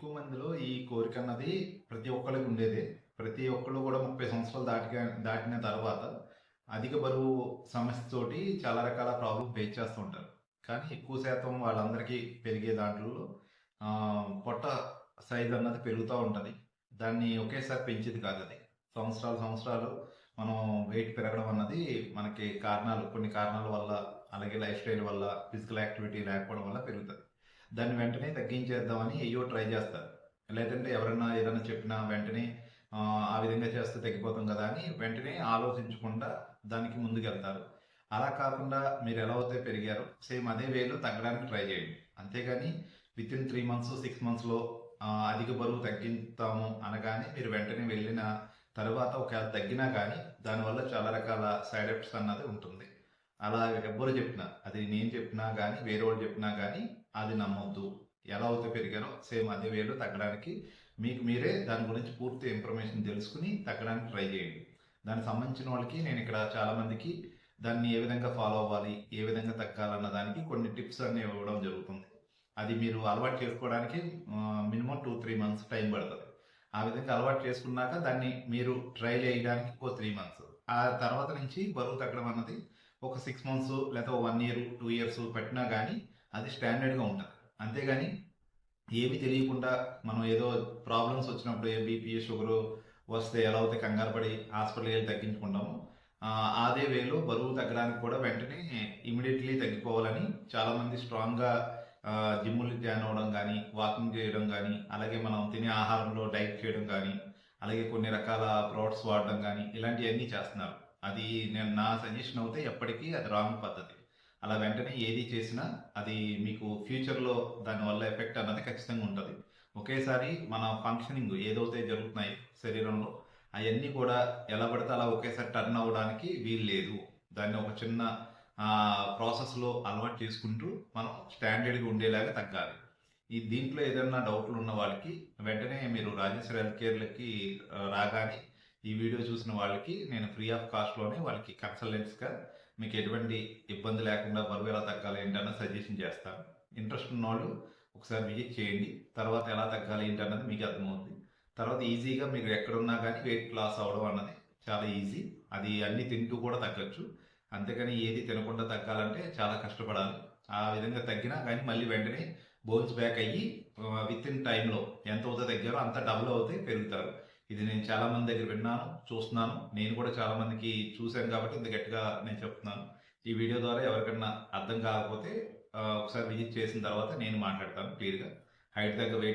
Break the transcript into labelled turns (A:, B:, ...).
A: ఎక్కువ మందిలో ఈ కోరిక అన్నది ప్రతి ఒక్కరికి ఉండేదే. ప్రతి ఒక్కళ్ళు కూడా 30 సంవత్సరాలు దాటిన తర్వాత అధిక బరువు సమస్యతోటి చాలా రకాల ప్రాబ్లమ్ ఫేస్ చేస్తూ ఉంటారు. కానీ ఎక్కువ శాతం వాళ్ళందరికీ పెరిగే దాంట్లో పొట్ట సైజ్ అన్నది పెరుగుతూ ఉంటది. దాన్ని ఒకేసారి పెంచేది కాదది. సంవత్సరాలు, సంవత్సరాలు మనం వెయిట్ పెరగడం అన్నది మనకి కొన్ని కారణాల వల్ల, అలాగే లైఫ్ స్టైల్ వల్ల, ఫిజికల్ యాక్టివిటీ లేకపోవడం వల్ల పెరుగుతది. దాన్ని వెంటనే తగ్గించేద్దామని ఎయ్యో ట్రై చేస్తారు. లేదంటే ఎవరన్నా ఏదన్నా చెప్పినా వెంటనే ఆ విధంగా చేస్తే తగ్గిపోతాం కదా అని వెంటనే ఆలోచించకుండా దానికి ముందుకెళ్తారు. అలా కాకుండా మీరు ఎలా అయితే పెరిగారో సేమ్ అదే వేలో తగ్గడానికి ట్రై చేయండి. అంతేగాని వితిన్ 3 మంత్స్, 6 మంత్స్‌లో అధిక బరువు తగ్గిస్తాము అనగానే మీరు వెంటనే వెళ్ళిన తర్వాత ఒకవేళ తగ్గినా కానీ దానివల్ల చాలా రకాల సైడ్ ఎఫెక్ట్స్ అన్నది ఉంటుంది. అలా ఎవ్వరు చెప్పినా, అది నేను చెప్పినా గానీ, వేరేవాళ్ళు చెప్పినా గానీ అది నమ్మొద్దు. ఎలా అయితే పెరిగారో సేమ్ అదే వేలో తగ్గడానికి మీకు మీరే దాని గురించి పూర్తి ఇన్ఫర్మేషన్ తెలుసుకొని తగ్గడానికి ట్రై చేయండి. దానికి సంబంధించిన వాళ్ళకి నేను ఇక్కడ చాలా మందికి దాన్ని ఏ విధంగా ఫాలో అవ్వాలి, ఏ విధంగా తగ్గాలన్న దానికి కొన్ని టిప్స్ అన్ని ఇవ్వడం జరుగుతుంది. అది మీరు అలవాటు చేసుకోవడానికి మినిమం 2-3 మంత్స్ టైం పడుతుంది. ఆ విధంగా అలవాటు చేసుకున్నాక దాన్ని మీరు ట్రైల్ వేయడానికి ఇంకో 3 మంత్స్. ఆ తర్వాత నుంచి బరువు తగ్గడం అన్నది ఒక 6 మంత్స్ లేదా 1 ఇయర్, 2 ఇయర్స్ పెట్టినా గానీ అది స్టాండర్డ్‌గా ఉంటది. అంతేగాని ఏమి తెలియకుండా మనం ఏదో ప్రాబ్లమ్స్ వచ్చినప్పుడు బీపీ, షుగరు వస్తే ఎలా అయితే కంగారు పడి హాస్పిటల్‌కి వెళ్లి తగ్గించుకుంటామో, అదే వేలో బరువు తగ్గడానికి కూడా వెంటనే ఇమ్మీడియేట్‌లీ తగ్గిపోవాలని చాలామంది స్ట్రాంగ్‌గా జిమ్‌లకి జాయిన్ అవ్వడం గానీ, వాకింగ్ చేయడం గానీ, అలాగే మనం తినే ఆహారంలో డైట్ చేయడం గానీ, అలాగే కొన్ని రకాల ప్రొడక్ట్స్ వాడడం గానీ, ఇలాంటియన్నీ చేస్తున్నారు. అది నా సజెషన్ అయితే ఎప్పటికీ అది రాంగ్ పద్ధతి. అలా వెంటనే ఏది చేసినా అది మీకు ఫ్యూచర్‌లో దానివల్ల ఎఫెక్ట్ అన్నది ఖచ్చితంగా ఉంటది. ఒకేసారి మన ఫంక్షనింగ్ ఏదైతే జరుగుతున్నాయి శరీరంలో అయన్నీ కూడా ఎలా పడితే అలా ఒకేసారి టర్న్ అవ్వడానికి వీలు లేదు. దాన్ని ఒక చిన్న ప్రాసెస్‌లో అలవాటు చేసుకుంటూ మనం స్టాండర్డ్‌గా ఉండేలాగా తగ్గాలి. దీంట్లో ఏదైనా డౌట్‌లు ఉన్న వాళ్ళకి వెంటనే మీరు రాజేశ్వరి హెల్త్ కేర్‌లకి రాగానే ఈ వీడియో చూసిన వాళ్ళకి నేను ఫ్రీ ఆఫ్ కాస్ట్‌లోనే వాళ్ళకి కన్సల్టెంట్స్‌గా మీకు ఎటువంటి ఇబ్బంది లేకుండా బరువు ఎలా తగ్గాలి ఏంటన్న సజెషన్ చేస్తాను. ఇంట్రెస్ట్ ఉన్నోళ్ళు ఒకసారి విజిట్ చేయండి. తర్వాత ఎలా తగ్గాలి ఏంటన్నది మీకు అర్థమవుద్ది. తర్వాత ఈజీగా మీరు ఎక్కడున్నా గానీ వెయిట్ లాస్ అవ్వడం అన్నది చాలా ఈజీ. అది అన్నీ తింటూ కూడా తగ్గొచ్చు. అంతేగాని ఏది తినకుండా తగ్గాలంటే చాలా కష్టపడాలి. ఆ విధంగా తగ్గినా గానీ మళ్ళీ వెంటనే బౌన్స్ బ్యాక్ అయ్యి వితిన్ టైమ్‌లో ఎంతైతే తగ్గారో అంత డబుల్ అవుతే పెరుగుతారు. ఇది నేను చాలా మంది దగ్గర విన్నాను, చూస్తున్నాను. నేను కూడా చాలా మందికి చూసాను కాబట్టి ఇంత గట్టిగా నేను చెప్తున్నాను. ఈ వీడియో ద్వారా ఎవరికన్నా అర్థం కాకపోతే ఒకసారి విజిట్ చేసిన తర్వాత నేను మాట్లాడతాను క్లియర్‌గా. హైట్ తగ్గ వెయిట్